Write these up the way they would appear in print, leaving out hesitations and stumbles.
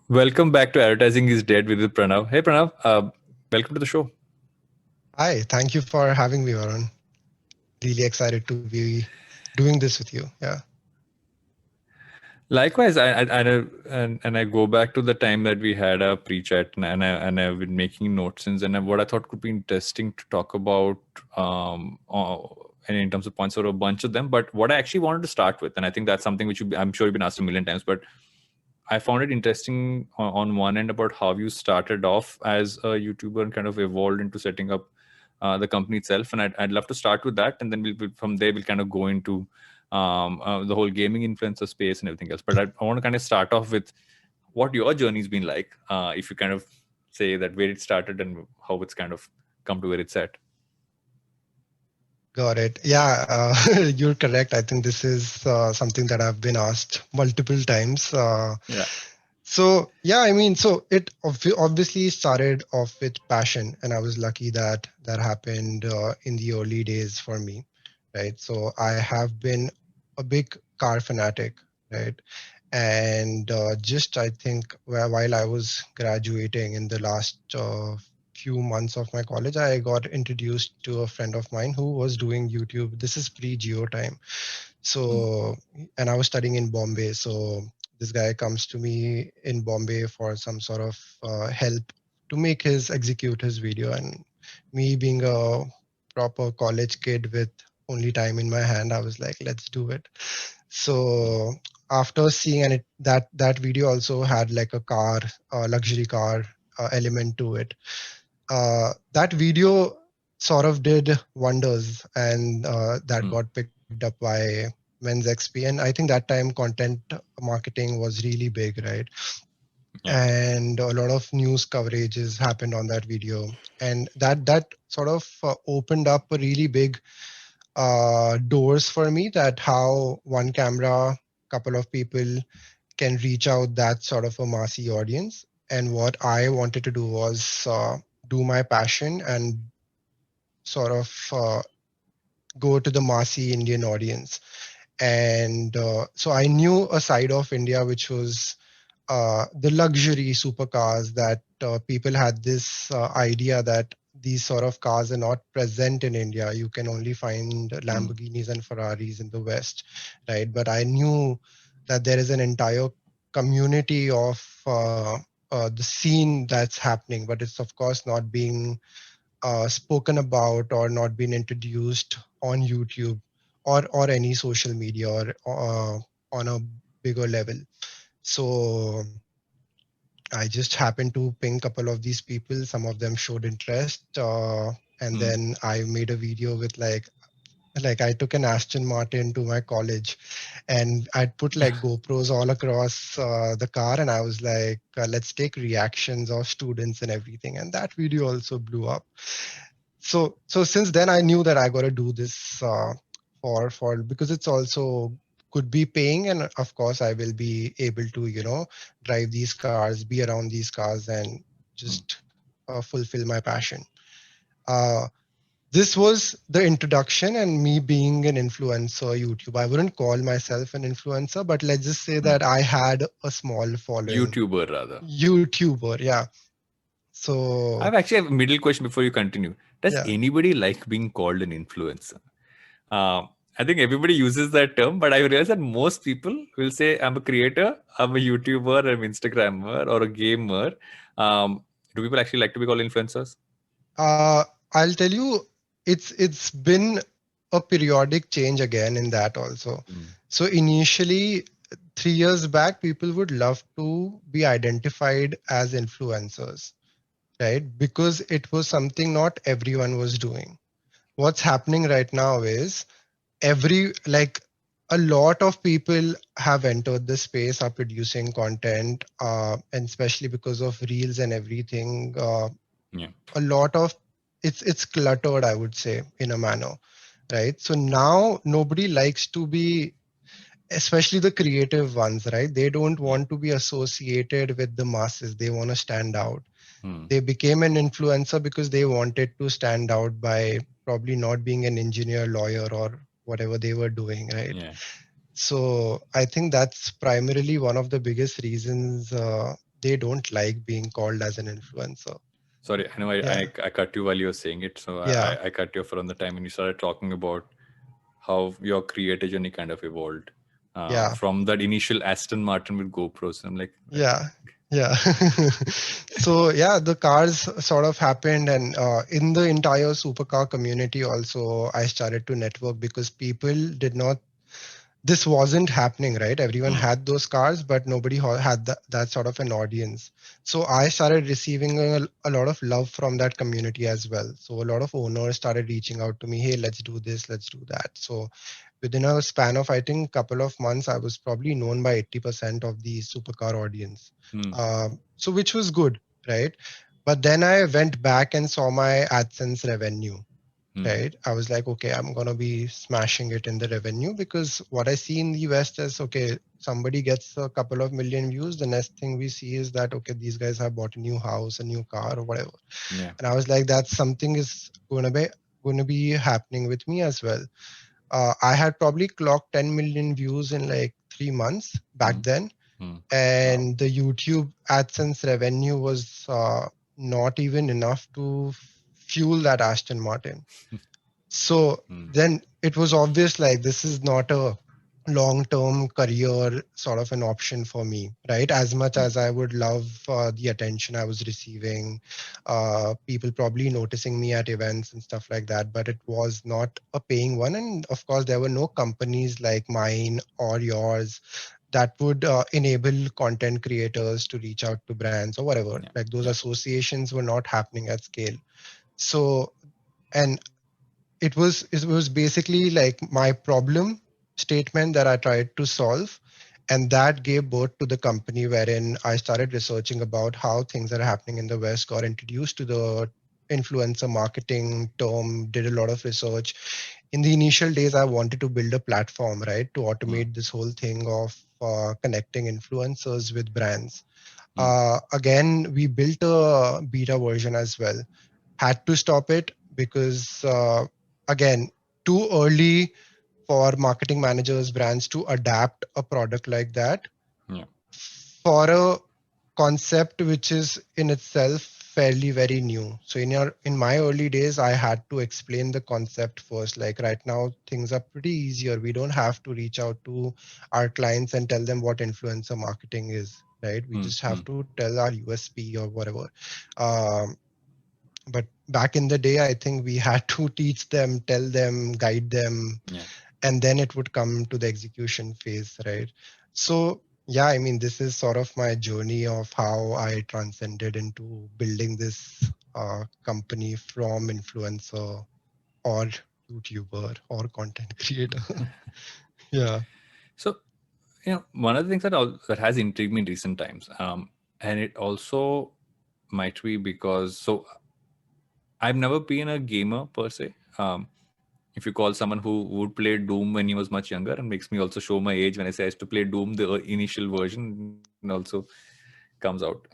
Welcome back to Advertising is Dead with Pranav. Hey Pranav, welcome to the show. Hi, thank you for having me, Varun. Really excited to be doing this with you. Yeah. Likewise, I know, and I go back to the time that we had a pre-chat, and I've been making notes since. And what I thought could be interesting to talk about, and in terms of points, or a bunch of them. But what I actually wanted to start with, and I think that's something which I'm sure you've been asked a million times, but I found it interesting on one end about how you started off as a YouTuber and kind of evolved into setting up the company itself. And I'd love to start with that, and then from there we'll kind of go into the whole gaming influencer space and everything else. But I want to kind of start off with what your journey's been like. If you kind of say that where it started and how it's kind of come to where it's at. Got it. Yeah, you're correct. I think this is something that I've been asked multiple times. Yeah. Yeah, I mean, so it obviously started off with passion, and I was lucky that that happened in the early days for me, right? So I have been a big car fanatic, right? And just I think while I was graduating in the last few months of my college, I got introduced to a friend of mine who was doing YouTube. This is pre-Geo time. Mm. So, and I was studying in Bombay. So this guy comes to me in Bombay for some sort of help to make his execute his video. And me being a proper college kid with only time in my hand, I was like, let's do it. So after seeing, and that video also had like a car, luxury car element to it. That video sort of did wonders, and that Mm. got picked up by Men's XP. And I think that time content marketing was really big, right? Yeah. And a lot of news coverages happened on that video, and that sort of opened up a really big doors for me, that how one camera, couple of people can reach out that sort of a massy audience. And what I wanted to do was do my passion and sort of go to the massy Indian audience. And so I knew a side of India which was the luxury supercars, that people had this idea that these sort of cars are not present in India. You can only find Mm. Lamborghinis and Ferraris in the West, right? But I knew that there is an entire community of the scene that's happening, but it's of course not being spoken about or not been introduced on YouTube or any social media or on a bigger level. So I just happened to ping a couple of these people. Some of them showed interest, and Mm. then I made a video with like I took an Aston Martin to my college, and I'd put like GoPros all across the car, and I was like, let's take reactions of students and everything, and that video also blew up. So since then I knew that I got to do this for because it's also could be paying, and of course I will be able to drive these cars, be around these cars, and Mm. just fulfill my passion. uh, this was the introduction, and me being an influencer YouTube. I wouldn't call myself an influencer, but let's just say Mm. that I had a small following. YouTuber rather. YouTuber, yeah. So I've actually have a middle question before you continue. Does yeah. anybody like being called an influencer? I think everybody uses that term, but I realize that most people will say, I'm a creator, I'm a YouTuber, I'm an Instagrammer, or a gamer. Do people actually like to be called influencers? Uh, I'll tell you, it's been a periodic change again in that also. Mm. So initially, 3 years back, people would love to be identified as influencers, right? Because it was something not everyone was doing. What's happening right now is like a lot of people have entered the space, are producing content, and especially because of reels and everything. Yeah. A lot of it's cluttered, I would say, in a manner, right? So now nobody likes to be, especially the creative ones, right? They don't Yeah. want to be associated with the masses. They want to stand out. Mm. They became an influencer because they wanted to stand out by probably not being an engineer, lawyer, or whatever they were doing, right? Yeah. So I think that's primarily one of the biggest reasons they don't like being called as an influencer. Sorry, I know Yeah, I cut you while you were saying it, so yeah, I cut you from the time when you started talking about how your creator journey kind of evolved yeah, from that initial Aston Martin with GoPros. I'm like, yeah, yeah. So yeah, the cars sort of happened, and in the entire supercar community also, I started to network because people did not, this wasn't happening, right? Everyone hmm, had those cars, but nobody had that sort of an audience. So I started receiving a lot of love from that community as well. So a lot of owners started reaching out to me, hey, let's do this, let's do that. So within a span of, I think, couple of months, I was probably known by 80% of the supercar audience. hmm, So which was good, right? But then I went back and saw my AdSense revenue, hmm, right? I was like, okay, I'm gonna be smashing it in the revenue, because what I see in the West is, okay, somebody gets a couple of million views. The next thing we see is that, okay, these guys have bought a new house, a new car, or whatever. yeah, And I was like, that's something is going to be happening with me as well. I had probably clocked 10 million views in like 3 months back hmm, then, hmm, wow, and the YouTube AdSense revenue was not even enough to fuel that Aston Martin. So hmm, then it was obvious, like, this is not a long term career sort of an option for me, right? As much hmm, as I would love the attention I was receiving, people probably noticing me at events and stuff like that, but it was not a paying one. And of course, there were no companies like mine or yours that would enable content creators to reach out to brands or whatever. yeah, Like, those yeah, associations were not happening at scale. So, and it was basically like my problem statement that I tried to solve, and that gave birth to the company, wherein I started researching about how things are happening in the West, got introduced to the influencer marketing term, did a lot of research. In the initial days, I wanted to build a platform, right, to hmm, automate this whole thing of connecting influencers with brands. hmm, Again, we built a beta version as well, had to stop it because again, too early for marketing managers, brands to adapt a product like that yeah, for a concept which is in itself fairly very new. So in my early days, I had to explain the concept first. Like, right now things are pretty easier. We don't have to reach out to our clients and tell them what influencer marketing is, right? We hmm, just hmm, have to tell our USP or whatever. um, but back in the day, I think we had to teach them, tell them, guide them, yeah. and then it would come to the execution phase, right? So yeah, I mean, this is sort of my journey of how I transcended into building this company from influencer or YouTuber or content creator. Yeah, So, one of the things that has intrigued me in recent times, and it also might be because I've never been a gamer per se. If you call someone who would play Doom when he was much younger, and makes me also show my age when I say I used to play Doom, the initial version also comes out.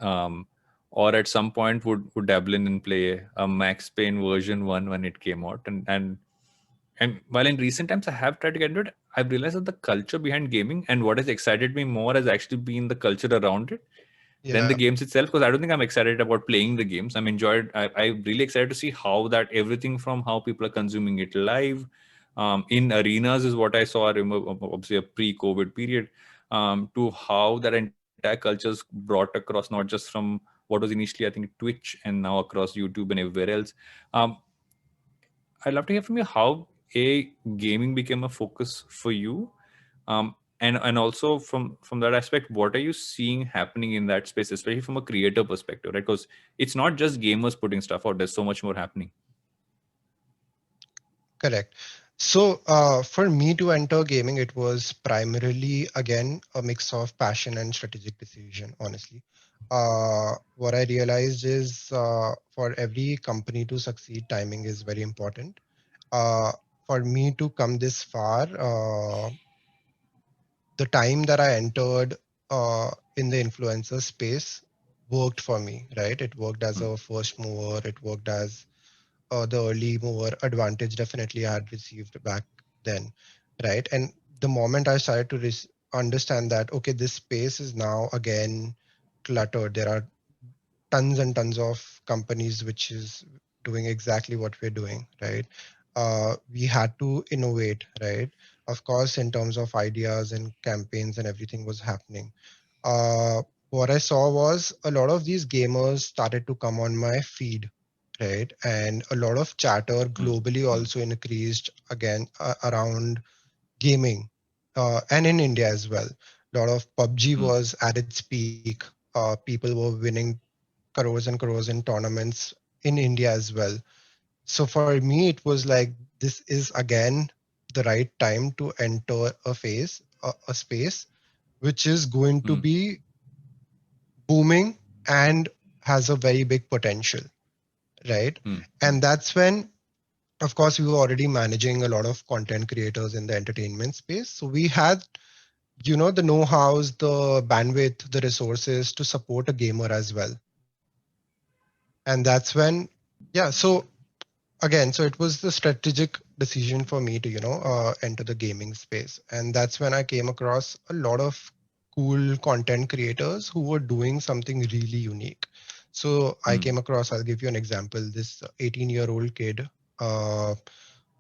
Or at some point would dabble in and play a Max Payne version one when it came out, and while in recent times I have tried to get into it, I've realized that the culture behind gaming and what has excited me more has actually been the culture around it than the yeah, games itself. Because I don't think I'm excited about playing the games. I'm really excited to see how that everything from how people are consuming it live, in arenas is what I saw. I remember obviously a pre-COVID period, to how that entire culture is brought across, not just from what was initially I think Twitch and now across YouTube and everywhere else. Um, I'd love to hear from you how a gaming became a focus for you, and also from that aspect, what are you seeing happening in that space, especially from a creator perspective, right? Because it's not just gamers putting stuff out; there's so much more happening. correct. So for me to enter gaming, it was primarily, again, a mix of passion and strategic decision, honestly. What I realized is, for every company to succeed, timing is very important. uh, for me to come this far, the time that I entered in the influencer space worked for me, right? It worked as Hmm, a first mover. It worked as the early mover advantage definitely I had received back then, right? And the moment I started to understand that, okay, this space is now again cluttered. There are tons and tons of companies which is doing exactly what we're doing, right? We had to innovate, right? Of course, in terms of ideas and campaigns and everything was happening. Uh, what I saw was a lot of these gamers started to come on my feed, right? And a lot of chatter mm, globally mm, also increased again around gaming, and in India as well. A lot of PUBG mm, was at its peak. People were winning crores and crores in tournaments in India as well. So for me, it was like this is again the right time to enter a space which is going to mm, be booming and has a very big potential, right? mm, mm, And that's when, of course, we were already managing a lot of content creators in the entertainment space. So we had, the know-hows, the bandwidth, the resources to support a gamer as well. And that's when, yeah, so again, so it was the strategic decision for me to enter the gaming space, and that's when I came across a lot of cool content creators who were doing something really unique. So I mm. came across, I'll give you an example, this 18-year-old kid. uh,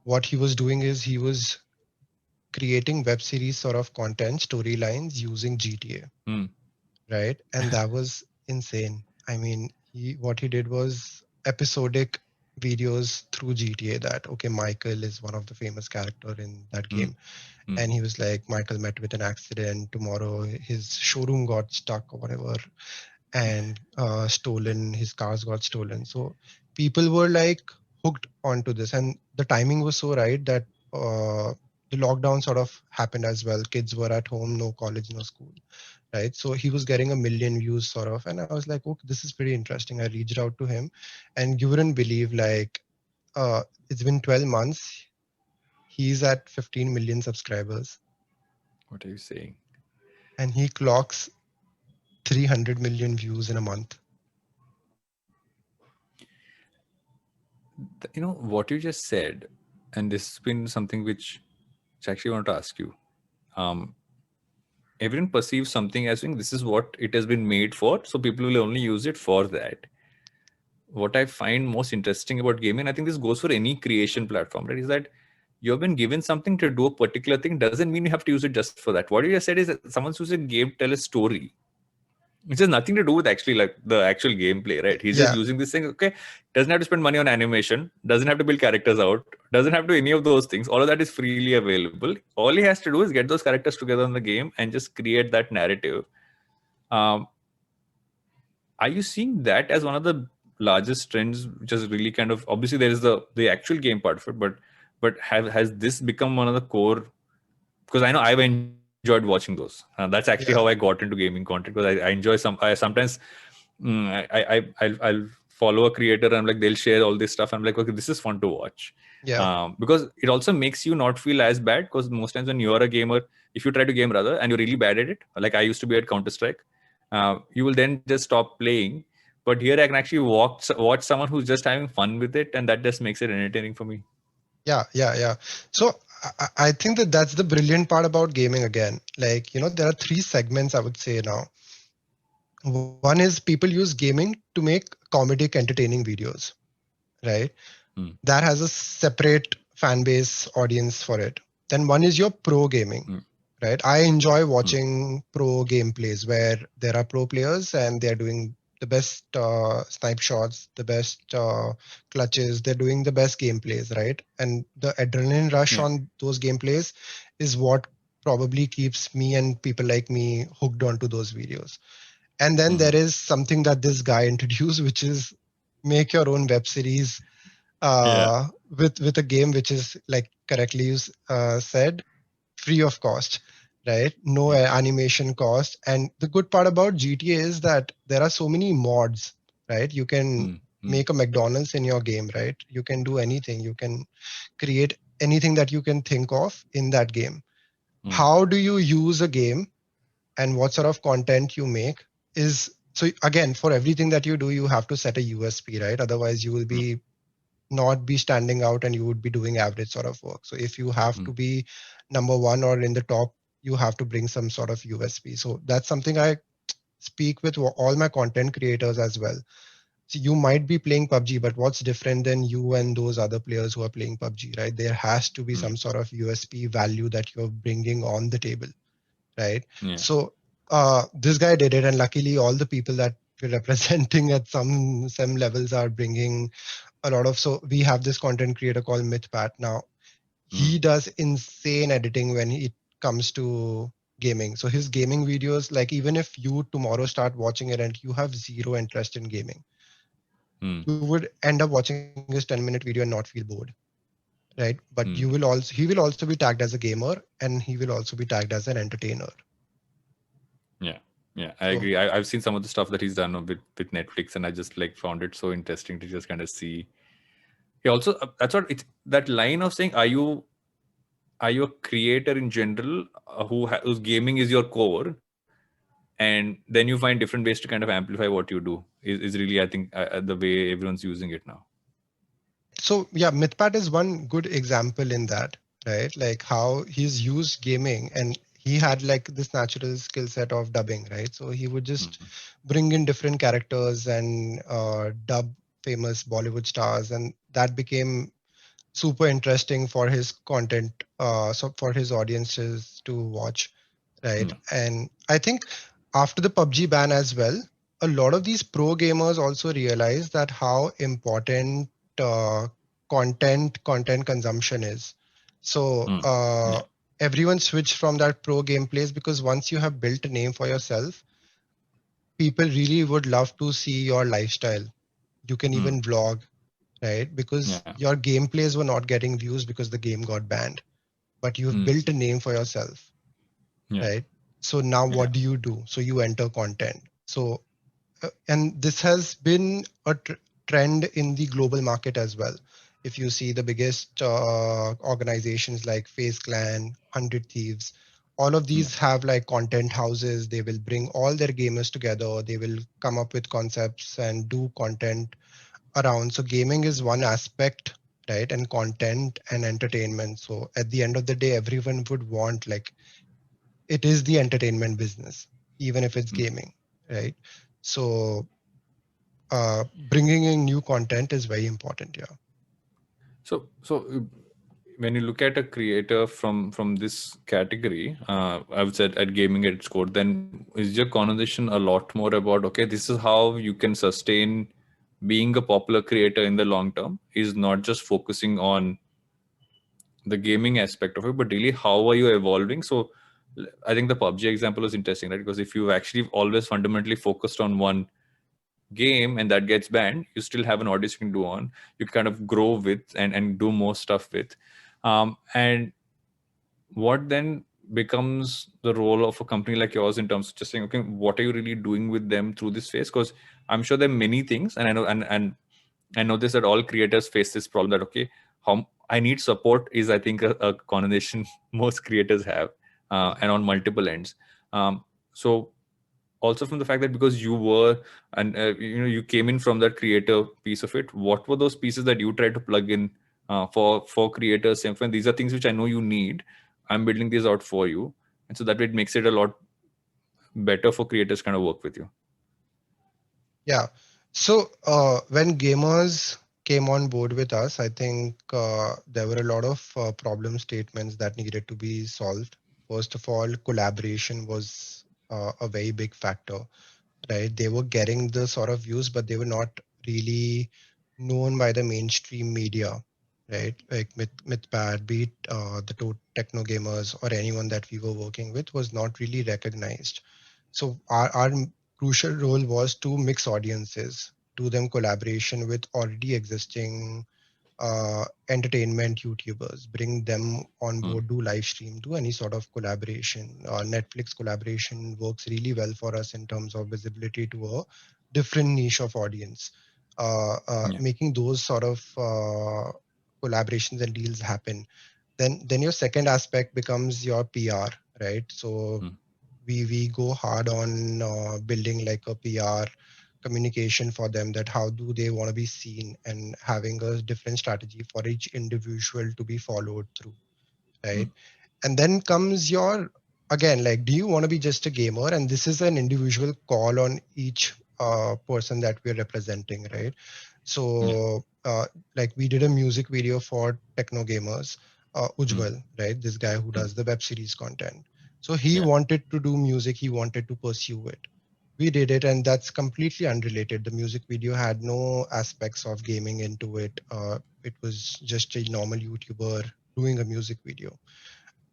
what he was doing is he was creating web series sort of content storylines using GTA, Mm. right? And that was insane. I mean, what he did was episodic videos through GTA, that okay, Michael is one of the famous character in that Mm, game. mm, And he was like, Michael met with an accident. Tomorrow his showroom got stuck or whatever, and stolen. His cars got stolen. So people were like hooked onto this, and the timing was so right that the lockdown sort of happened as well. Kids were at home, no college, no school, right? So he was getting a million views sort of, and I was like, okay, this is pretty interesting. I reached out to him, and you wouldn't believe, like, it's been 12 months. He's at 15 million subscribers, what are you saying? and he clocks 300 million views in a month. What you just said, and this has been something which I actually want to ask you. Um, Everyone perceives something as being this is what it has been made for, so people will only use it for that. What I find most interesting about gaming, I think this goes for any creation platform, right? Is that you have been given something to do a particular thing doesn't mean you have to use it just for that. What you just said is that someone's using a game to tell a story, which has nothing to do with actually like the actual gameplay, right? He's just Yeah, using this thing. Okay, doesn't have to spend money on animation, doesn't have to build characters out, doesn't have to do any of those things. All of that is freely available. All he has to do is get those characters together in the game and just create that narrative. Um, are you seeing that as one of the largest trends, which is really kind of obviously there is the actual game part of it, but has this become one of the core? Because I know I've enjoyed watching those. That's actually how I yeah, got into gaming content, because I enjoy I sometimes I'll follow a creator and I'm like they'll share all this stuff. I'm like, okay, this is fun to watch. yeah, Because it also makes you not feel as bad, because most times when you're a gamer, if you try to game rather and you're really bad at it, like I used to be at Counter-Strike, you will then just stop playing. But here I can actually watch someone who's just having fun with it, and that just makes it entertaining for me. yeah. So I think that that's the brilliant part about gaming again. Like, there are three segments I would say now. One is people use gaming to make comedic, entertaining videos, right? Mm, That has a separate fan base audience for it. Then one is your pro gaming, mm, right? I enjoy mm, watching pro gameplays where there are pro players and they're doing the best snipe shots, the best clutches. They're doing the best gameplays, right? And the adrenaline rush yeah. on those gameplays is what probably keeps me and people like me hooked onto those videos. And then Mm, there is something that this guy introduced, which is make your own web series yeah. with a game which is, like correctly you said, free of cost, right? No Mm, animation cost. And the good part about GTA is that there are so many mods, right? You can mm, mm, make a McDonald's in your game, right? You can do anything. You can create anything that you can think of in that game. mm, How do you use a game and what sort of content you make is, so again, for everything that you do, you have to set a USP, right? Otherwise you will mm, be not be standing out and you would be doing average sort of work. So if you have to mm, be number one or in the top, you have to bring some sort of USP. So that's something I speak with all my content creators as well. So you might be playing PUBG, but what's different than you and those other players who are playing PUBG, right? There has to be Mm. some sort of USP value that you're bringing on the table, right? Yeah. So this guy did it, and luckily, all the people that we're representing at some levels are bringing a lot of. So we have this content creator called MythPat now. Mm. He does insane editing when it comes to gaming. So his gaming videos, like even if you tomorrow start watching it and you have zero interest in gaming, Mm. you would end up watching his 10-minute video and not feel bored, right? But you will Mm. also he will also be tagged as a gamer, and he will also be tagged as an entertainer. Yeah. Yeah, I So agree. I've seen some of the stuff that he's done with Netflix, and I just like found it so interesting to just kind of see. He also that's what it's that line of saying, are you a creator in general whose gaming is your core, and then you find different ways to kind of amplify what you do is really, I think, the way everyone's using it now. so yeah, MythPat is one good example in that, right? Like how he's used gaming, and he had like this natural skill set of dubbing, right? So he would just Mm. bring in different characters and dub famous Bollywood stars, and that became super interesting for his content, so for his audiences to watch, right? Yeah. And I think after the PUBG ban as well, a lot of these pro gamers also realize that how important uh, content consumption is. So Mm. Yeah. everyone switched from that pro gameplays because once you have built a name for yourself, people really would love to see your lifestyle. You can Mm. even vlog, right? Because Yeah. your gameplays were not getting views because the game got banned, but you've Mm. built a name for yourself, Yeah. right? So now Yeah. what do you do? So you enter content. So and this has been a trend in the global market as well. If you see the biggest organizations like Face Clan, 100 Thieves, all of Yeah. these have like content houses. They will bring all their gamers together. They will come up with concepts and do content around. So gaming is one aspect, right? And content and entertainment. So at the end of the day, everyone would want like it is the entertainment business, even if it's Mm. gaming, right? So bringing in new content is very important. Yeah. So when you look at a creator from this category, I would say at gaming at its core, then is your conversation a lot more about, okay, this is how you can sustain being a popular creator in the long term, is not just focusing on the gaming aspect of it, but really how are you evolving? So I think the PUBG example is interesting, right? Because if you've actually always fundamentally focused on one game and that gets banned, you still have an audience you can do on, you kind of grow with and do more stuff with. And what then becomes the role of a company like yours in terms of just saying, okay, what are you really doing with them through this phase? Because I'm sure there are many things, and I know and I know this, that all creators face this problem, that okay, how I need support is, I think, a conversation most creators have, and on multiple ends. So also from the fact that because you were, and you came in from that creator piece of it, what were those pieces that you tried to plug in for creators saying, "Fine, these are things which I know you need, I'm building these out for you," and so that way it makes it a lot better for creators kind of work with you. Yeah. So when gamers came on board with us, I think there were a lot of problem statements that needed to be solved. First of all, collaboration was a very big factor, right? They were getting the sort of views, but they were not really known by the mainstream media, right? Like MythPad, be it the techno gamers or anyone that we were working with was not really recognized. So our crucial role was to mix audiences, do them collaboration with already existing entertainment YouTubers, bring them on Mm. board, do live stream, do any sort of collaboration. Netflix collaboration works really well for us in terms of visibility to a different niche of audience. Yeah. Making those sort of collaborations and deals happen. Then your second aspect becomes your PR, right? So Mm. we go hard on building like a PR communication for them, that how do they want to be seen, and having a different strategy for each individual to be followed through, right? Mm. And then comes your again, like, do you want to be just a gamer? And this is an individual call on each person that we're representing, right? Yeah. So, like, we did a music video for techno gamers, Mm. Ujjwal, right? This guy who Mm. does the web series content. So he Yeah. wanted to do music, he wanted to pursue it. We did it, and that's completely unrelated. The music video had no aspects of gaming into it. It was just a normal YouTuber doing a music video,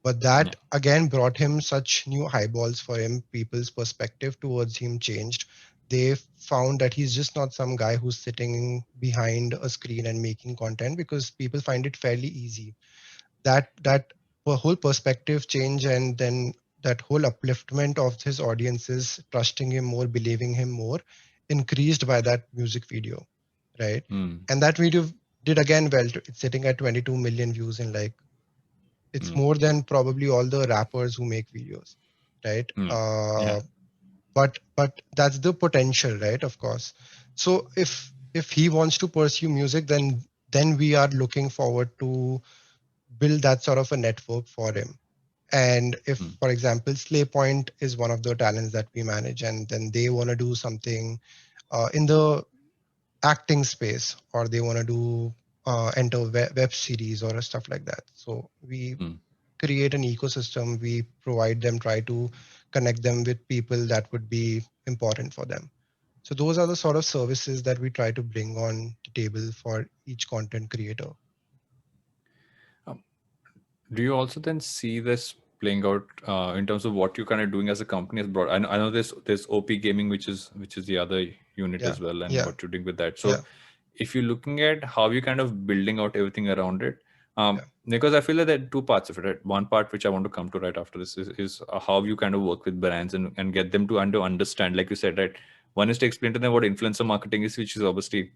but Yeah. that again brought him such new eyeballs for him. People's perspective towards him changed. They found that he's just not some guy who's sitting behind a screen and making content, because people find it fairly easy. That whole perspective change, and then that whole upliftment of his audiences trusting him more, believing him more, increased by that music video, right? Mm. And that video did again well. It's sitting at 22 million views in, like, it's Mm. more than probably all the rappers who make videos, right? Yeah. Yeah. But that's the potential, right? Of course. So if he wants to pursue music, then we are looking forward to build that sort of a network for him. And if, Mm. for example, Slay Point is one of the talents that we manage, and then they want to do something in the acting space, or they want to do enter web series or stuff like that, so we Mm. create an ecosystem. We provide them, try to connect them with people that would be important for them. So those are the sort of services that we try to bring on the table for each content creator. Um, do you also then see this playing out in terms of what you're kind of doing as a company as broad? I know there's OP Gaming, which is the other unit Yeah, as well, and yeah, what you're doing with that. yeah, So if you're looking at how you're kind of building out everything around it, yeah, because I feel that there are two parts of it. Right? One part which I want to come to right after this is how you kind of work with brands and get them to understand, like you said, right? One is to explain to them what influencer marketing is, which is obviously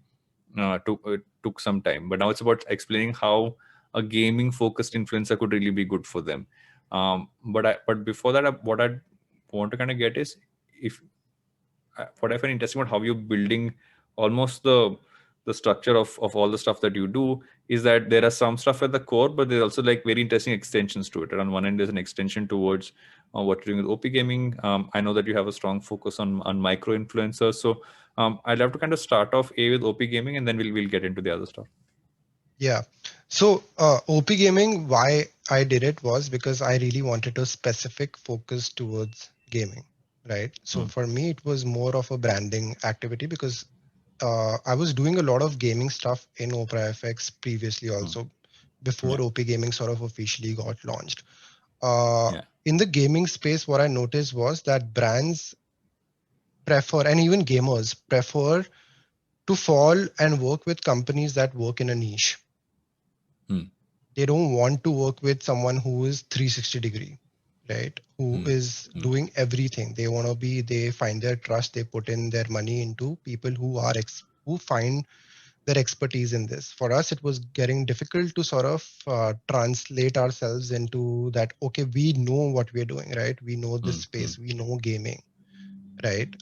took some time, but now it's about explaining how a gaming focused influencer could really be good for them. But before that, what I want to kind of get is, if what I find interesting about how you're building almost the structure of all the stuff that you do is that there are some stuff at the core, but there's also like very interesting extensions to it. And on one end, there's an extension towards what you're doing with OP gaming. I know that you have a strong focus on micro influencers. So I'd love to kind of start off with OP gaming, and then we'll get into the other stuff. yeah. So OP Gaming, why I did it was because I really wanted a specific focus towards gaming, right? So Mm, for me, it was more of a branding activity, because I was doing a lot of gaming stuff in OpraahFx previously mm, also, before yeah, OP Gaming sort of officially got launched. Uh, yeah, in the gaming space, what I noticed was that brands prefer, and even gamers prefer, to fall and work with companies that work in a niche. mm, They don't want to work with someone who is 360 degree, right? Who mm, is mm, doing everything. They want to be, they find their trust, they put in their money into people who are who find their expertise in this. For us, it was getting difficult to sort of translate ourselves into that. Okay, we know what we're doing, right? We know this mm, mm, space, we know gaming, right?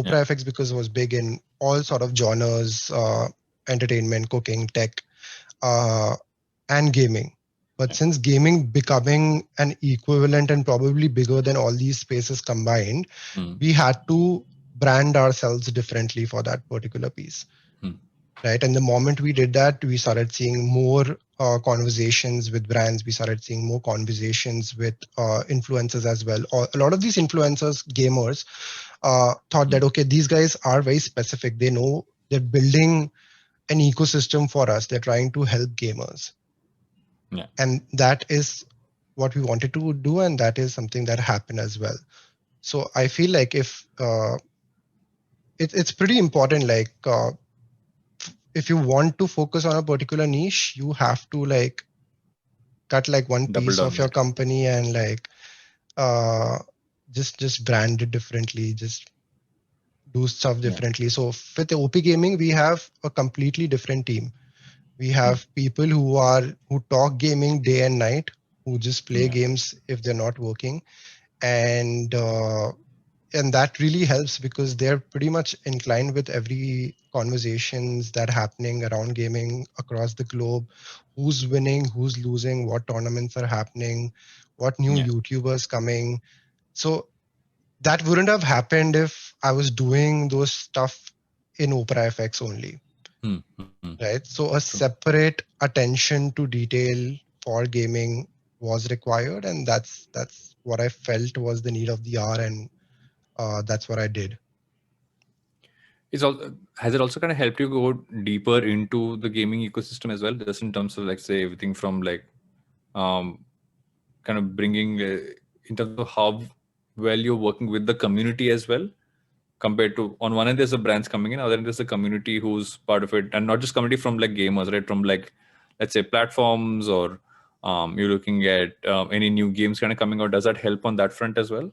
yeah, OpraahFx, because it was big in all sort of genres, entertainment, cooking, tech, uh, and gaming. But yeah, since gaming becoming an equivalent and probably bigger than all these spaces combined, mm, we had to brand ourselves differently for that particular piece, mm, right? And the moment we did that, we started seeing more conversations with brands. We started seeing more conversations with influencers as well. A lot of these influencers, gamers, thought that, mm, okay, these guys are very specific. They know they're building an ecosystem for us. They're trying to help gamers, yeah. and that is what we wanted to do, and that is something that happened as well. So I feel like if it's pretty important, like, if you want to focus on a particular niche, you have to, like, cut like one Double piece down of on your it. company and, like, uh just brand it differently, just do stuff Yeah. differently. So with the OP Gaming, we have a completely different team. We Mm, have people who talk gaming day and night, who just play yeah. games if they're not working, and that really helps because they're pretty much inclined with every conversations that happening around gaming across the globe. Who's winning, who's losing, what tournaments are happening, what new Yeah. YouTubers coming. So that wouldn't have happened if I was doing those stuff in OpraahFx only, right? So a True. separate attention to detail for gaming was required, and that's what I felt was the need of the hour, and that's what I did. It's all, has it also kind of helped you go deeper into the gaming ecosystem as well, just in terms of like say everything from like um, kind of bringing in terms of how well you're working with the community as well, compared to on one end there's the brands coming in, other end there's the community who's part of it, and not just community from like gamers, right? From like let's say platforms, or you're looking at any new games kind of coming out. Does that help on that front as well?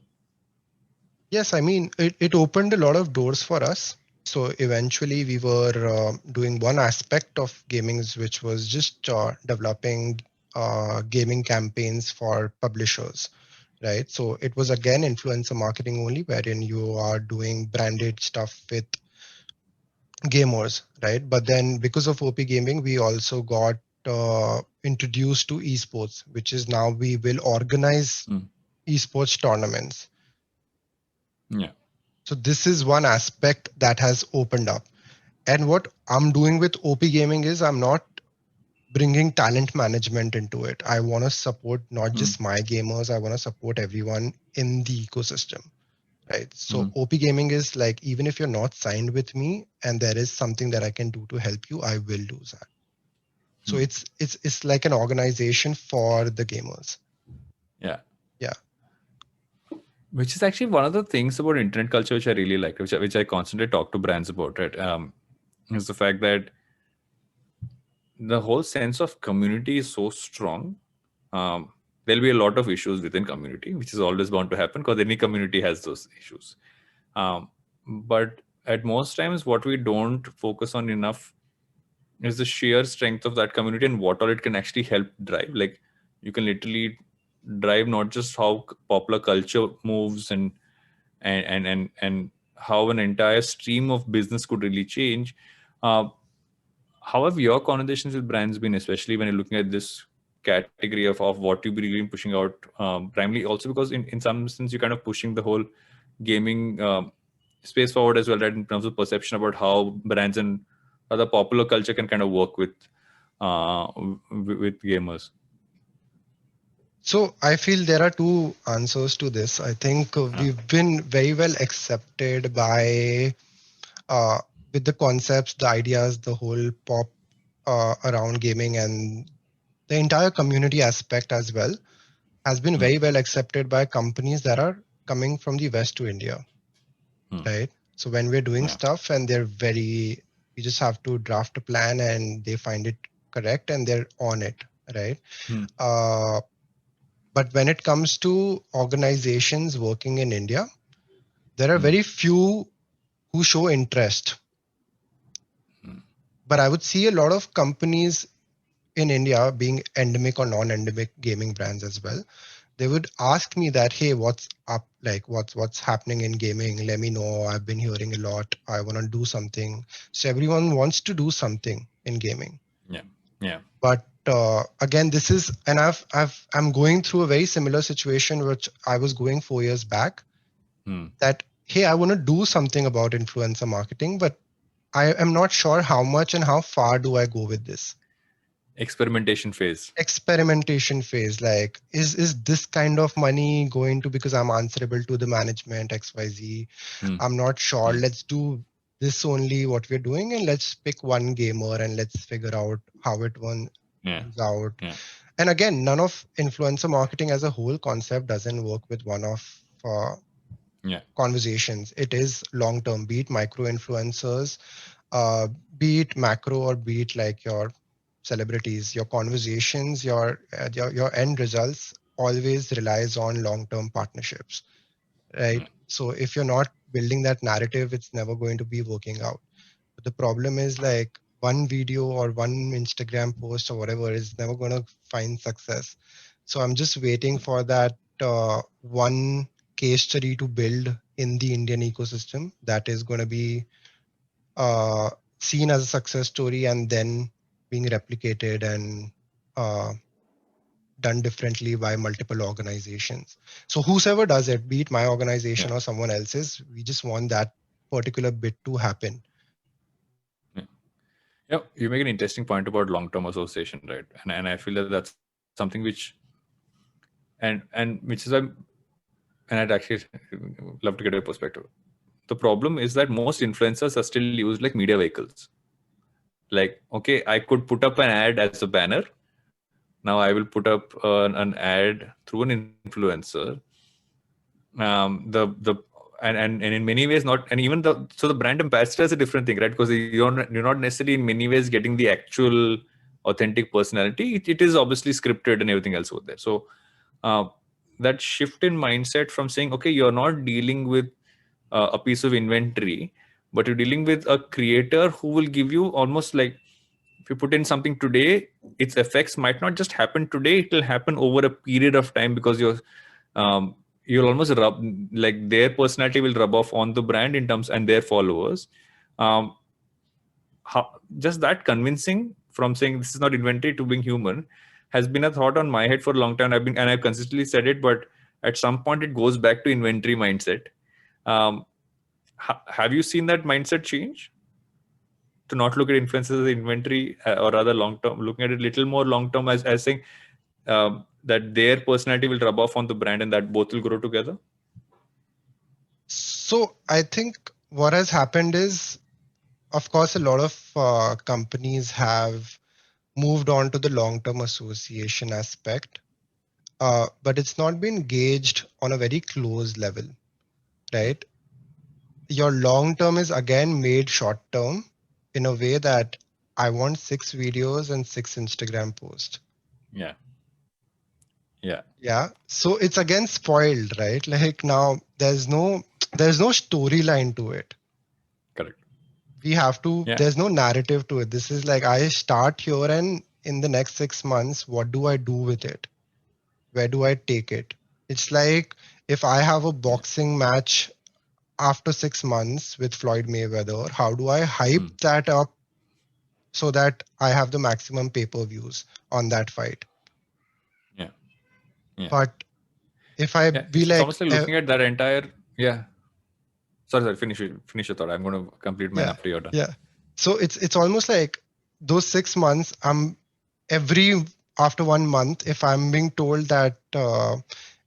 Yes, I mean, it opened a lot of doors for us. So eventually we were doing one aspect of gaming, which was just developing gaming campaigns for publishers, right? So it was again influencer marketing only, wherein you are doing branded stuff with gamers, right? But then because of OP Gaming, we also got introduced to esports, which is now we will organize Mm. esports tournaments. Yeah. So this is one aspect that has opened up. And what I'm doing with OP Gaming is I'm not bringing talent management into it. I want to support not Mm. just my gamers, I want to support everyone in the ecosystem, right? So Mm. OP Gaming is like, even if you're not signed with me and there is something that I can do to help you, I will do that. So Mm. it's like an organization for the gamers. Yeah. Yeah. Which is actually one of the things about internet culture which I really like, which I constantly talk to brands about, right? Is the fact that the whole sense of community is so strong. There'll be a lot of issues within community, which is always bound to happen because any community has those issues. Um, but at most times, what we don't focus on enough is the sheer strength of that community and what all it can actually help drive. Like you can literally drive not just how popular culture moves, and how an entire stream of business could really change. Uh, how have your conversations with brands been, especially when you're looking at this category of what you've been really pushing out? Primarily, also because in some sense you're kind of pushing the whole gaming space forward as well, right? In terms of perception about how brands and other popular culture can kind of work with gamers. So I feel there are two answers to this. I think we've been very well accepted by uh, with the concepts, the ideas, the whole pop around gaming, and the entire community aspect as well has been Hmm. very well accepted by companies that are coming from the West to India, Hmm. right? So when we're doing Yeah. stuff and we just have to draft a plan and they find it correct and they're on it, right? Hmm. Uh, but when it comes to organizations working in India, there are Hmm. very few who show interest. But I would see a lot of companies in India being endemic or non-endemic gaming brands as well. They would ask me that, hey, what's up? Like what's happening in gaming? Let me know. I've been hearing a lot. I want to do something. So everyone wants to do something in gaming. Yeah. Yeah. But again, this is, and I'm going through a very similar situation which I was going 4 years back. Hmm. That hey, I want to do something about influencer marketing, but I am not sure how much and how far do I go with this Experimentation phase. experimentation phase. Like is this kind of money going to, because I'm answerable to the management XYZ, Hmm. I'm not sure. Hmm. Let's do this only what we're doing, and let's pick one gamer and let's figure out how it one Yeah. comes out. Yeah. And again, none of influencer marketing as a whole concept doesn't work with one of Yeah. conversations. It is long term, be it micro influencers, uh, be it macro, or be it like your celebrities, your conversations, your end results always relies on long term partnerships, Yeah. right? So if you're not building that narrative, it's never going to be working out. But the problem is like one video or one Instagram post or whatever is never going to find success. So I'm just waiting for that one case study to build in the Indian ecosystem that is going to be uh, seen as a success story and then being replicated and uh, done differently by multiple organizations. So whosoever does it, be it my organization Yeah. or someone else's, we just want that particular bit to happen. Yeah. Yeah, you make an interesting point about long-term association, right? And I feel that that's something which, and which is why, and I'd actually love to get your perspective. The problem is that most influencers are still used like media vehicles. Like, okay, I could put up an ad as a banner. Now I will put up an ad through an influencer. The and in many ways not, and even the, so the brand ambassador is a different thing, right? Because you're not necessarily in many ways getting the actual authentic personality. It is obviously scripted and everything else over there. So uh, that shift in mindset from saying, okay, you're not dealing with a piece of inventory, but you're dealing with a creator who will give you almost like, if you put in something today, its effects might not just happen today, it will happen over a period of time, because um, you'll almost rub, like their personality will rub off on the brand in terms, and their followers. um, just that convincing from saying this is not inventory to being human has been a thought on my head for a long time. I've consistently said it, but at some point it goes back to inventory mindset. um, have you seen that mindset change, to not look at influencers as inventory, or rather long term, looking at it a little more long term, as saying that their personality will rub off on the brand and that both will grow together? So I think what has happened is, of course, a lot of companies have moved on to the long-term association aspect, but it's not been gauged on a very close level, right? Your long-term is again made short-term in a way that I want 6 videos and 6 Instagram posts. Yeah. Yeah. Yeah. So it's again spoiled, right? Like now there's no storyline to it. Correct. We have to, Yeah. there's no narrative to it. This is like I start here, and in the next 6 months, what do I do with it? Where do I take it? It's like if I have a Yeah. boxing match after 6 months with Floyd Mayweather, how do I hype Mm. that up so that I have the maximum pay-per-views on that fight? Yeah. Yeah. But if I Yeah. be It's like, almost like looking at that entire. Yeah. Sorry. Finish your thought. I'm going to complete mine yeah, after you're done. yeah. So it's almost like those 6 months, I'm every after 1 month, if I'm being told that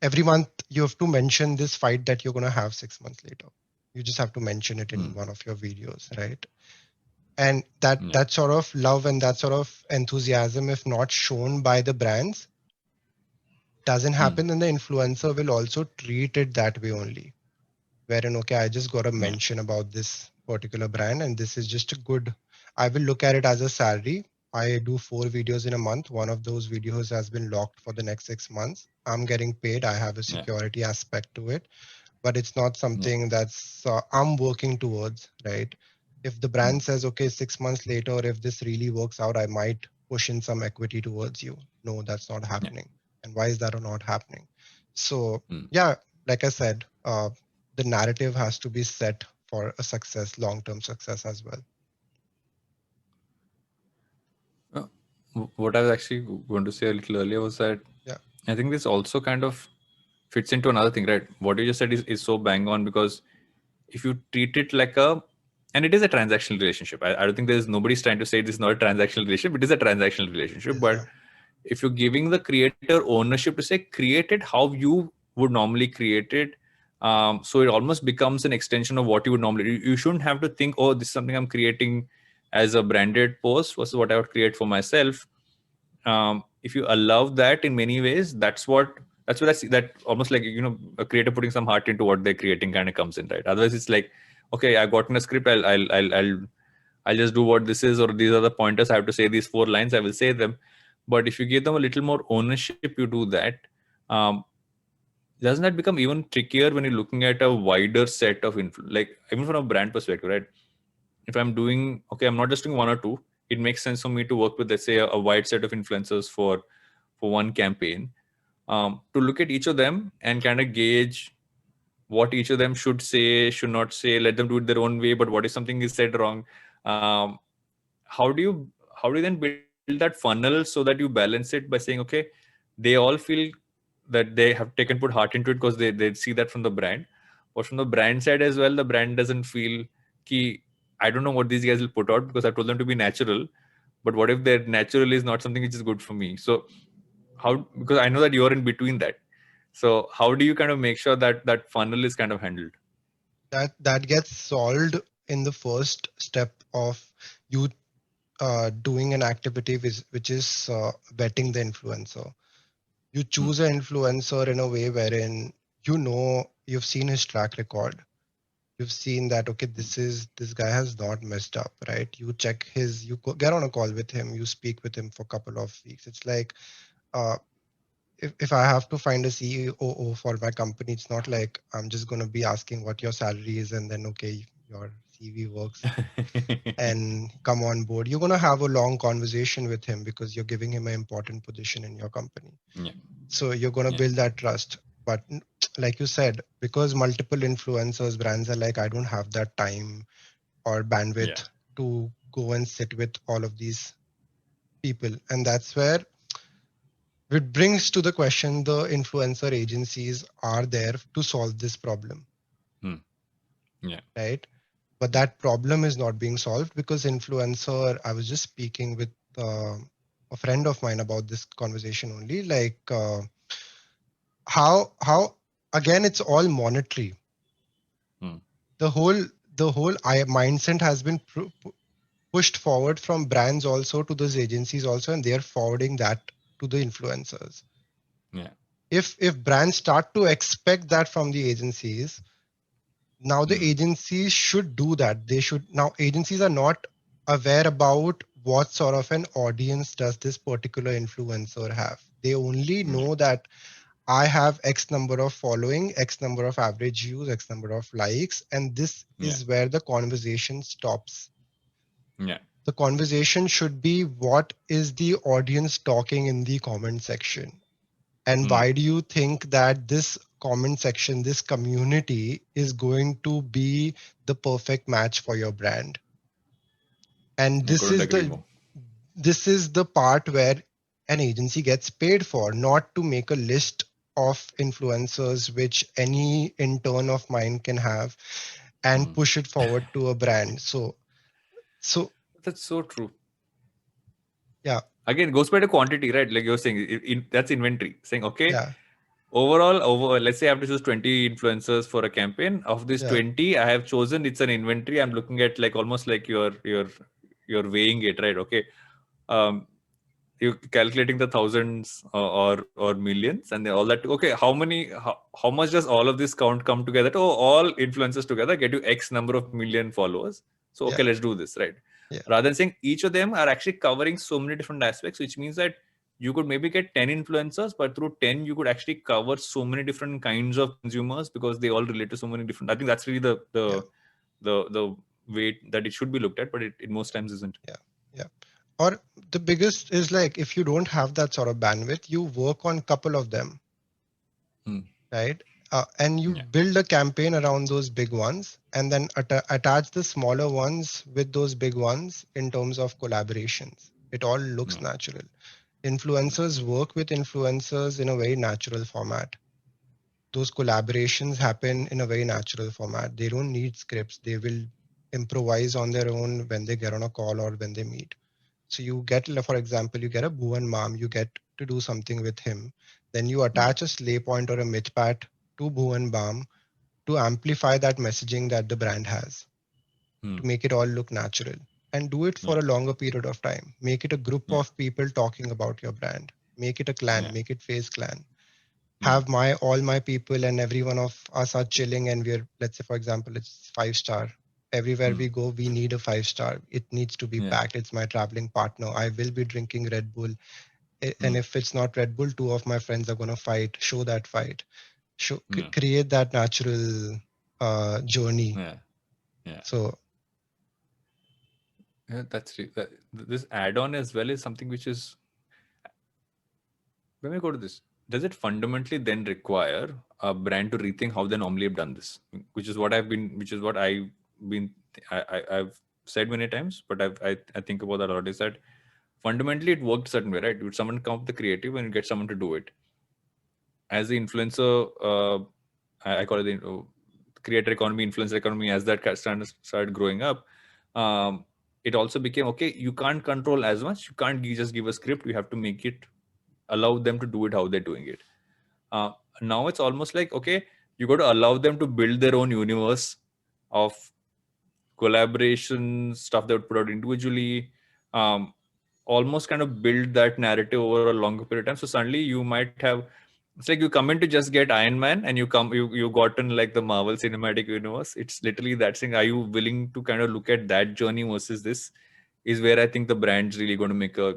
every month you have to mention this fight that you're gonna have 6 months later. You just have to mention it in Mm. one of your videos, right? And that Yeah. that sort of love and that sort of enthusiasm, if not shown by the brands, doesn't Mm. happen, then the influencer will also treat it that way only. Wherein, okay, I just got a Yeah. mention about this particular brand, and this is just a good, I will look at it as a salary. I do 4 videos in a month. One of those videos has been locked for the next 6 months. I'm getting paid. I have a Yeah. security aspect to it, but it's not Yeah. something that's I'm working towards, right? If the Mm. brand says, okay, 6 months later, if this really works out, I might push in some equity towards you. No, that's not Yeah. happening. And why is that not happening? So, Mm. yeah, like I said, the narrative has to be set for a success, long-term success as well. Uh, what I was actually going to say a little earlier was that Yeah. I think this also kind of fits into another thing, right? What you just said is so bang on, because if you treat it like a, and it is a transactional relationship. I don't think there's nobody's trying to say this is not a transactional relationship. It is a transactional relationship. Yes, But yeah. if you're giving the creator ownership to say, create it how you would normally create it, so it almost becomes an extension of what you would normally. You shouldn't have to think, oh, this is something I'm creating as a branded post versus what I would create for myself. If you allow that in many ways, that's what I see, that almost like, a creator putting some heart into what they're creating kind of comes in, right? Otherwise it's like, okay, I got in a script, I'll just do what this is, or these are the pointers I have to say, these 4 lines, I will say them. But if you give them a little more ownership, you do that. um, doesn't that become even trickier when you're looking at a wider set of like even from a brand perspective, right? If I'm doing, okay, I'm not just doing one or two, it makes sense for me to work with, let's say, a wide set of influencers for one campaign, to look at each of them and kind of gauge what each of them should say, should not say, let them do it their own way. But what if something is said wrong? um, how do you how do you then build that funnel so that you balance it by saying, okay, they all feel that they have taken put heart into it because they see that from the brand. But from the brand side as well, the brand doesn't feel ki, I don't know what these guys will put out because I told them to be natural. But what if their natural is not something which is good for me? So how, because I know that you're in between that. So how do you kind of make sure that that funnel is kind of handled? That gets solved in the first step of you doing an activity which is vetting the influencer. You Hmm. choose an influencer in a way wherein you know you've seen his track record. You've seen that okay, this guy has not messed up, right? You check his, get on a call with him, you speak with him for a couple of weeks. It's like uh, if I have to find a COO for my company, it's not like I'm just going to be asking what your salary is and then okay, your CV works and come on board. You're going to have a long conversation with him because you're giving him an important position in your company. Yeah. So you're going to Yeah. build that trust. But like you said, because multiple influencers, brands are like, I don't have that time or Yeah. bandwidth to go and sit with all of these people. And that's where it brings to the question, the influencer agencies are there to solve this problem, Hmm. Yeah. right? But that problem is not being solved because influencer, I was just speaking with a friend of mine about this conversation only, like how again it's all monetary. Hmm. The whole mindset has been pushed forward from brands also to those agencies also, and they're forwarding that to the influencers. Yeah. If brands start to expect that from the agencies, now the Hmm. agencies should do that. They should, now agencies are not aware about what sort of an audience does this particular influencer have. They only Yeah. know that I have X number of following, X number of average views, X number of likes, and this Yeah. is where the conversation stops. Yeah. The conversation should be what is the audience talking in the comment section? And Hmm. why do you think that this comment section, this community is going to be the perfect match for your brand? And I couldn't agree more. this is the part where an agency gets paid for, not to make a list of influencers which any intern of mine can have and Hmm. push it forward to a brand. So That's so true. yeah, Again, it goes by the quantity, right? Like you're saying, that's inventory. Saying, okay, yeah, overall, let's say I have to choose 20 influencers for a campaign. Of these yeah, 20, I have chosen, it's an inventory. I'm looking at like almost like you're weighing it, right? Okay. Um, you're calculating the thousands or millions and all that. Okay, how much does all of this count come together to all influencers together get you X number of million followers? So okay, yeah, let's do this, right? yeah, Rather than saying each of them are actually covering so many different aspects, which means that you could maybe get 10 influencers, but through 10 you could actually cover so many different kinds of consumers because they all relate to so many different. I think that's really yeah, the way that it should be looked at, but it most times isn't. yeah, yeah. Or the biggest is like if you don't have that sort of bandwidth, you work on couple of them, Hmm. right? And you Yeah. build a campaign around those big ones and then attach the smaller ones with those big ones in terms of collaborations. It all looks Yeah. natural. Influencers work with influencers in a very natural format. Those collaborations happen in a very natural format. They don't need scripts. They will improvise on their own when they get on a call or when they meet. So you get, for example, you get a Bhuvan Mam, you get to do something with him. Then you Yeah. attach a slay point or a myth pat to Bhuvan Bam to amplify that messaging that the brand has, Hmm. to make it all look natural. And do it Yeah. for a longer period of time. Make it a group Yeah. of people talking about your brand. Make it a clan, Yeah. make it phase clan. Yeah. Have my all my people and every one of us are chilling and we're, let's say for example, it's 5 star. Everywhere Hmm. we go, we need a 5 star. It needs to be Yeah. packed. It's my traveling partner. I will be drinking Red Bull. And Hmm. if it's not Red Bull, two of my friends are gonna fight. Show that fight. Yeah. Create that natural journey. Yeah. Yeah. So Yeah, this add-on as well is something which is, when we go to this, does it fundamentally then require a brand to rethink how they normally have done this? Which is what been, I've said many times, but I think about that a lot. Is that fundamentally it worked a certain way, right? You someone come up with the creative and you get someone to do it. As the influencer, I call it the creator economy, influencer economy, as that started growing up, it also became okay. You can't control as much. You can't just give a script. You have to make it, allow them to do it how they're doing it. Uh, Now it's almost like okay, you got to allow them to build their own universe of collaboration stuff they would put out individually. Um, Almost kind of build that narrative over a longer period of time. So suddenly you might have, it's like you come in to just get Iron Man and you gotten like the Marvel Cinematic Universe. It's literally that thing. Are you willing to kind of look at that journey versus this? Is where I think the brand's really going to make a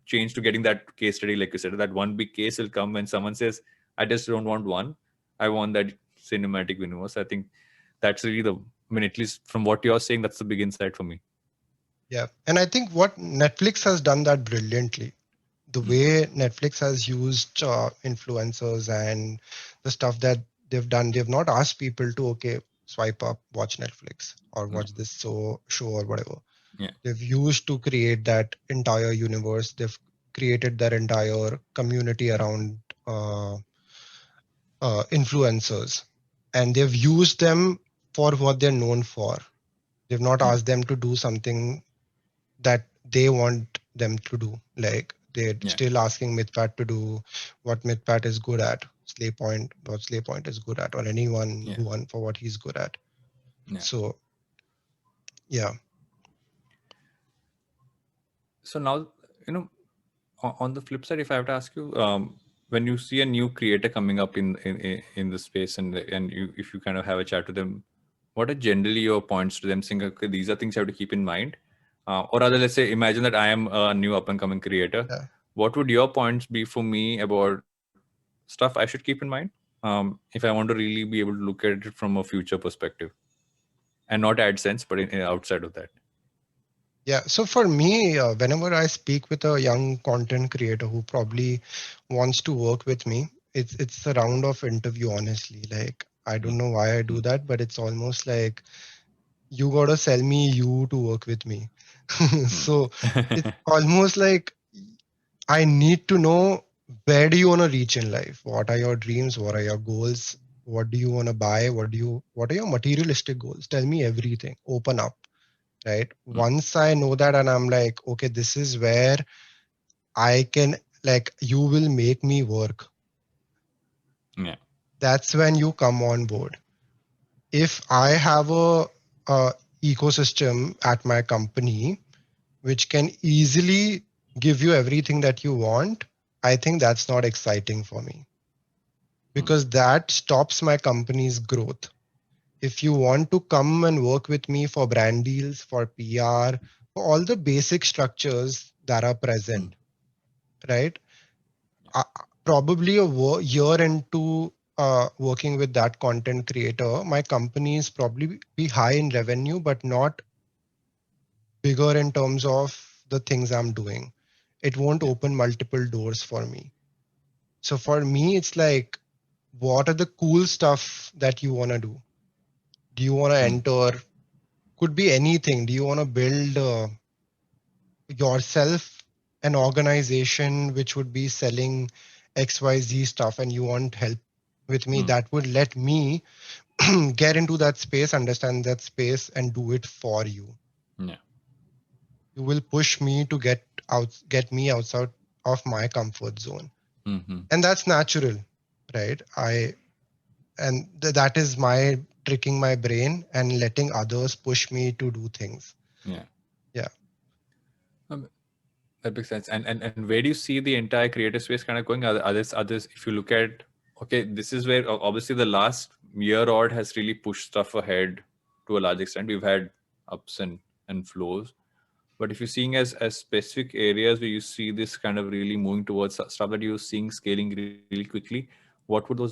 change to getting that case study, like you said. That one big case will come when someone says, I just don't want one. I want that cinematic universe. I think that's really the, I mean, at least from what you're saying, that's the big insight for me. Yeah. And I think what Netflix has done that brilliantly, the Mm, way Netflix has used influencers and the stuff that they've not asked people to, okay, swipe up, watch Netflix or yeah, watch this show or whatever. yeah, They've used to create that entire universe. They've created their entire community around influencers, and they've used them for what they're known for. They've not mm, asked them to do something that they want them to do. Like they're yeah, still asking Mythpat to do what Mythpat is good at, Slay Point, what Slay Point is good at, or anyone yeah, Bhuvan for what he's good at. yeah. So yeah, So now, you know, on the flip side, if I have to ask you, when you see a new creator coming up in the space, and you, if you kind of have a chat with them, what are generally your points to them saying, okay, these are things you have to keep in mind? Or rather, let's say, imagine that I am a new up and coming creator. yeah. What would your points be for me about stuff I should keep in mind, if I want to really be able to look at it from a future perspective and not AdSense, but outside of that? Yeah. So for me, whenever I speak with a young content creator who probably wants to work with me, it's a round of interview, honestly. Like I Mm, don't know why I do mm, that, but it's almost like you gotta sell me you to work with me. mm, So it's almost like I need to know, where do you want to reach in life? What are your dreams? What are your goals? What do you want to buy? What are your materialistic goals? Tell me everything. Open up, right? mm, Once I know that and I'm like, okay, this is where I can, like, you will make me work. yeah. That's when you come on board. If I have a ecosystem at my company which can easily give you everything that you want, I think that's not exciting for me, Mm, because that stops my company's growth. If you want to come and work with me for brand deals, for PR, for all the basic structures that are mm, present, right? Uh, Probably year into working with that content creator, my company is probably be high in revenue, but not bigger in terms of the things I'm doing. It won't yeah. open multiple doors for me. So for me, it's like, what are the cool stuff that you want to do? Do you want to Mm, enter? Could be anything. Do you want to build yourself an organization which would be selling XYZ stuff and you want help with me? mm, That would let me get into that space, understand that space, and do it for you. yeah. You will push me to get me outside of my comfort zone. Mm-hmm. And that's natural, right? That is my tricking my brain and letting others push me to do things. Yeah. Yeah. Um, that makes sense. And where do you see the entire creative space kind of going? Others, if you look at, okay, this is where obviously the last year odd has really pushed stuff ahead to a large extent. We've had ups and flows. But if you're seeing as specific areas where you see this kind of really moving towards stuff that you're seeing scaling really quickly, what would those be?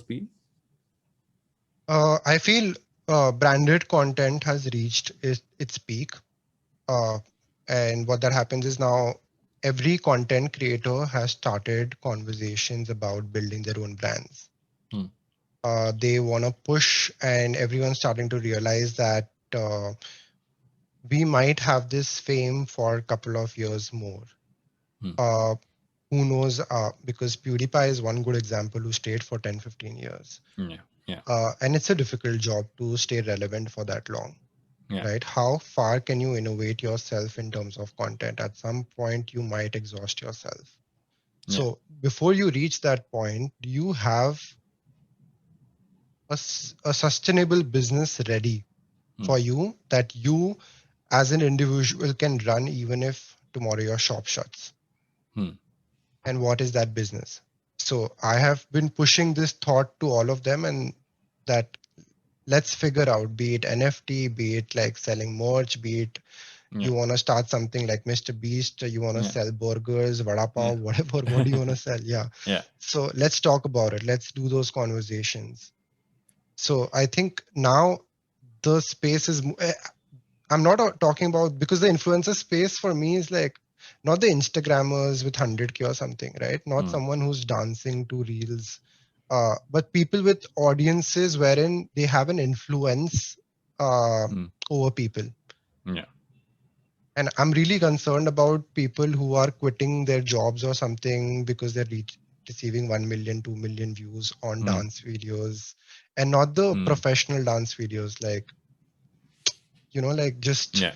I feel branded content has reached its peak. Uh, and what that happens is now every content creator has started conversations about building their own brands. Hmm. They want to push, and everyone's starting to realize that we might have this fame for a couple of years more. uh, who knows, because PewDiePie is one good example who stayed for 10, 15 years. Yeah. Yeah. And it's a difficult job to stay relevant for that long, Yeah. right? How far can you innovate yourself in terms of content? At some point, you might exhaust yourself. Yeah. So before you reach that point, do you have a sustainable business ready for you that you as an individual can run even if tomorrow your shop shuts? Hmm. And what is that business? So I have been pushing this thought to all of them, and that let's figure out, be it NFT, be it like selling merch, be it Yeah. you want to start something like Mr. Beast, you want to Yeah. sell burgers, vada Yeah. pav, whatever, what do you want to sell? Yeah. Yeah. So let's talk about it. Let's do those conversations. So I think now the space is, I'm not talking about, because the influencer space for me is like not the Instagrammers with 100K or something, right? Not someone who's dancing to reels, but people with audiences wherein they have an influence uh, over people. Yeah. And I'm really concerned about people who are quitting their jobs or something because they're receiving 1 million, 2 million views on dance videos, and not the professional dance videos, like, like just Yeah.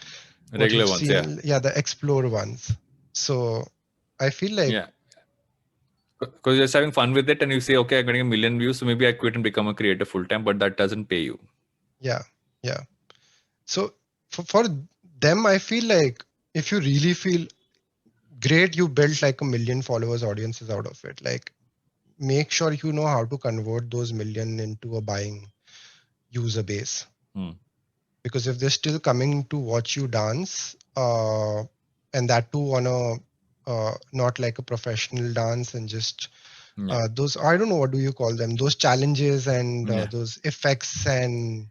what Regular you've ones. Yeah. seen, yeah, the explore ones. So I feel like, Yeah. Because you're just having fun with it and you say, okay, I'm getting a million views, so maybe I quit and become a creator full time, but that doesn't pay you. yeah, yeah. So for them, I feel like if you really feel great, you built like a million followers audiences out of it. Like, make sure you know how to convert those million into a buying user base. Because if they're still coming to watch you dance, and that too on a not like a professional dance, and just Yeah. those, I don't know, what do you call them, those challenges and Yeah. those effects and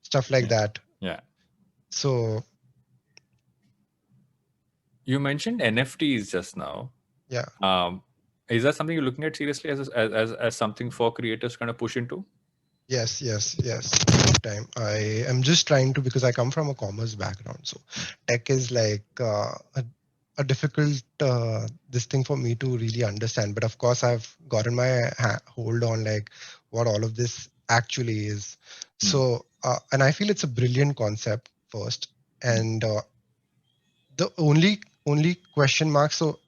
stuff like Yeah. that. Yeah. So You mentioned NFTs just now. yeah. Is that something you're looking at seriously as something for creators to kind of push into? Yes, big time. I am just trying to, because I come from a commerce background, so tech is like a difficult this thing for me to really understand. But of course, I've gotten my hold on like what all of this actually is. So and I feel it's a brilliant concept first, and the only question mark. So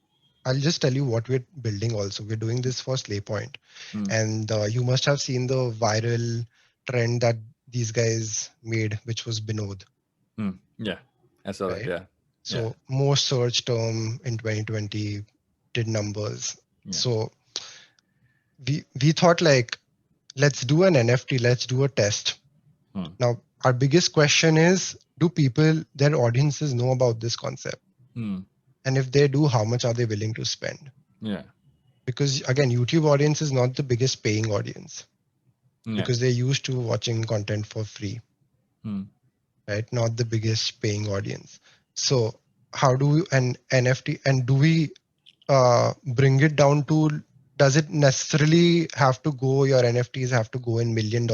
I'll just tell you what we're building also. We're doing this for Slay Point. And you must have seen the viral trend that these guys made, which was Binod, Yeah. I saw that. right? Yeah. Yeah. So most search term in 2020 did numbers. Yeah. So we thought like, let's do an NFT, let's do a test. Now our biggest question is, do people, their audiences know about this concept? And if they do, how much are they willing to spend? Yeah. Because again, YouTube audience is not the biggest paying audience, Yeah. because they're used to watching content for free, right? Not the biggest paying audience. So how do we, an NFT, and do we bring it down to, does it necessarily have to go, your NFTs have to go in $1 million,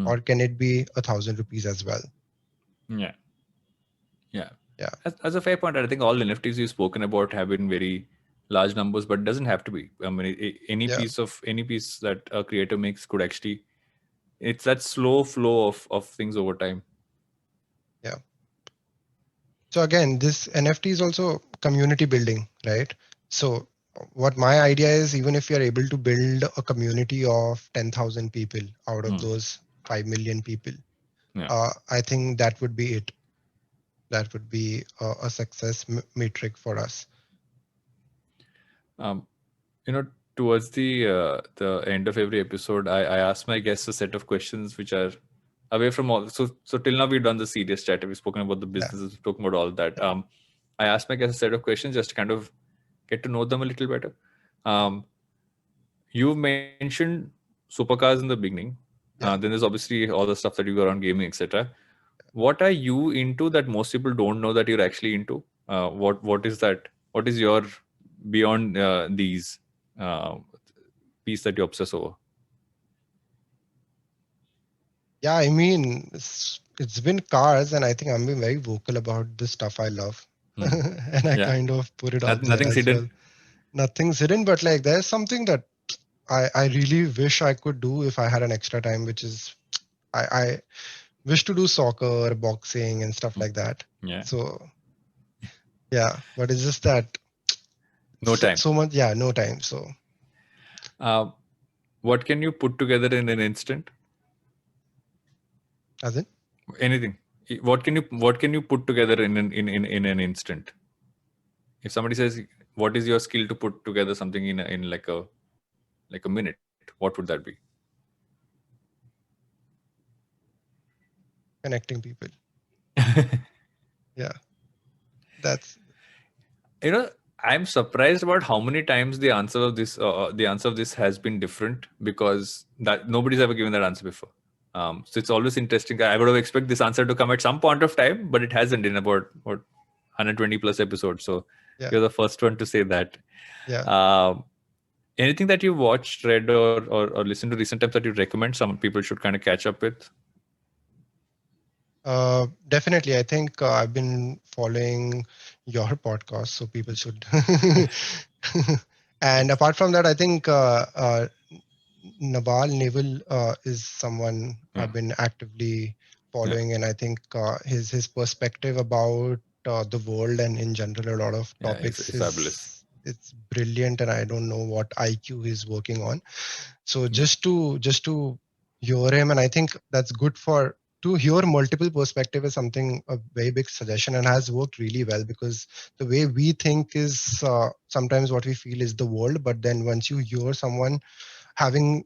or can it be 1,000 rupees as well? Yeah. Yeah. Yeah. As a fair point, I think all NFTs you've spoken about have been very large numbers, but it doesn't have to be. I mean, Yeah. any piece that a creator makes could actually, it's that slow flow of things over time. Yeah. So again, this NFT is also community building, right? So what my idea is, even if you're able to build a community of 10,000 people out of those 5 million people, Yeah. I think that would be it. That would be a success metric for us. Um, Towards the end of every episode, I ask my guests a set of questions which are away from all. So till now we've done the serious chat. We've spoken about the Yeah. business. We've spoken about all that. I asked my guests a set of questions just to kind of get to know them a little better. You mentioned supercars in the beginning. Yeah. Then there's obviously all the stuff that you got around gaming, etc. What are you into that most people don't know that you're actually into? What is that? What is your beyond these uh, piece that you obsess over? Yeah. I mean, it's been cars, and I think I'm being very vocal about the stuff I love. and I Yeah. kind of put it out there Nothing's as well. hidden. Nothing's hidden, but like there's something that I really wish I could do if I had an extra time, which is I wish to do soccer, boxing, and stuff like that. Yeah. So yeah, but it's just that No time. so much. Yeah, no time. So Uh, what can you put together in an instant? as in, Anything. What can you put together in an instant? If somebody says, "What is your skill to put together something in like a minute?" What would that be? connecting people. Yeah, that's I'm surprised about how many times the answer of this has been different, because that nobody's ever given that answer before. So it's always interesting. I would have expected this answer to come at some point of time, but it hasn't in about what 120 plus episodes. So yeah, you're the first one to say that. yeah. Um, Anything that you watched, read, or listened to recent times that you recommend some people should kind of catch up with? Definitely. I think I've been following your podcast, so people should. And apart from that, I think Naval is someone I've been actively Yeah, following, and I think his perspective about the world and in general a lot of yeah, topics it's fabulous. is it's brilliant, and I don't know what IQ he's working on. So just to hear him, and I think that's good for to hear multiple perspective is something a very big suggestion and has worked really well because the way we think is sometimes what we feel is the world, but then once you hear someone having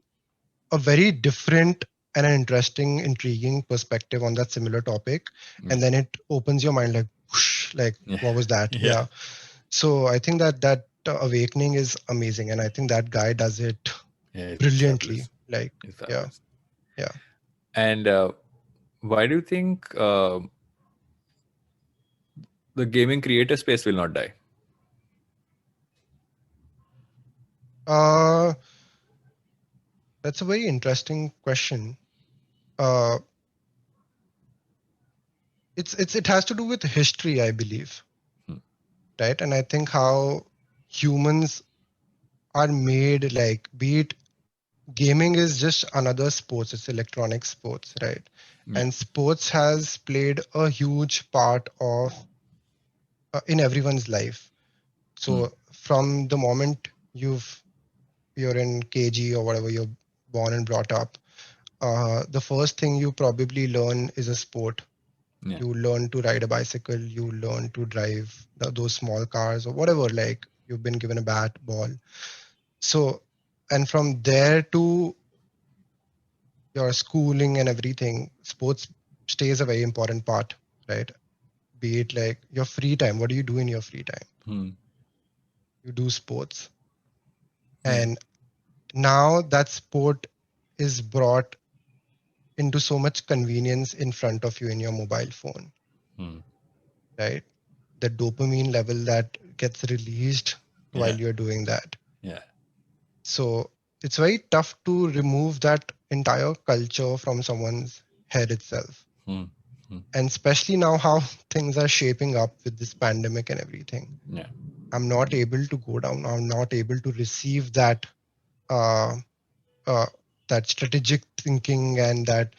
a very different and an interesting, intriguing perspective on that similar topic, Yeah, and then it opens your mind like, whoosh, like yeah, what was that? yeah, Yeah. So I think that awakening is amazing, and I think that guy does it yeah. It's fabulous. brilliantly. Like, It's yeah, fabulous. yeah. And why do you think the gaming creator space will not die? Uh, that's a very interesting question. Uh, it has to do with history, I believe, Hmm. right? And I think how humans are made, like, be it gaming is just another sports, it's electronic sports, right? Yeah. And sports has played a huge part of in everyone's life. Hmm. So from the moment you're in KG or whatever, you're born and brought up, the first thing you probably learn is a sport. Yeah. You learn to ride a bicycle, you learn to drive those small cars or whatever, like you've been given a bat, ball. So, and from there to your schooling and everything, sports stays a very important part, right? Be it like your free time. What do you do in your free time? Hmm. You do sports. Yeah. And now that sport is brought into so much convenience in front of you in your mobile phone, Hmm. right? The dopamine level that gets released while Yeah. you're doing that. Yeah. So it's very tough to remove that entire culture from someone's head itself. Hmm. Hmm. And especially now, how things are shaping up with this pandemic and everything. Yeah. I'm not able to go down. I'm not able to receive uh, uh, that strategic thinking and that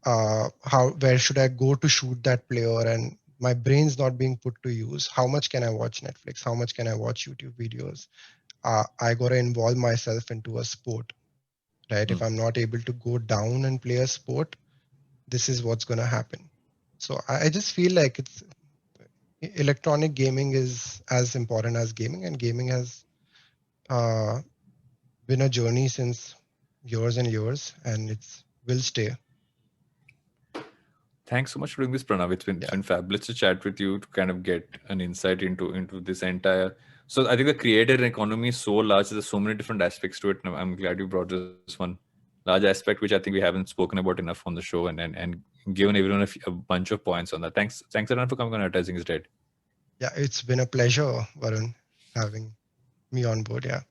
how where should I go to shoot that player, and my brain's not being put to use. How much can I watch Netflix? How much can I watch YouTube videos? I gotta involve myself into a sport, right? If I'm Hmm. not able to go down and play a sport, this is what's gonna happen. So I just feel like it's electronic gaming is as important as gaming, and gaming has uh, been a journey since years and years, and it's will stay. Thanks so much for doing this, Pranav. It's Yeah, been fabulous to chat with you to kind of get an insight into this entire. So I think the creator economy is so large. There's so many different aspects to it. And I'm glad you brought this one large aspect, which I think we haven't spoken about enough on the show, and given everyone a bunch of points on that. Thanks everyone for coming on Advertising is Dead. yeah, it's been a pleasure, Varun, having me on board. Yeah.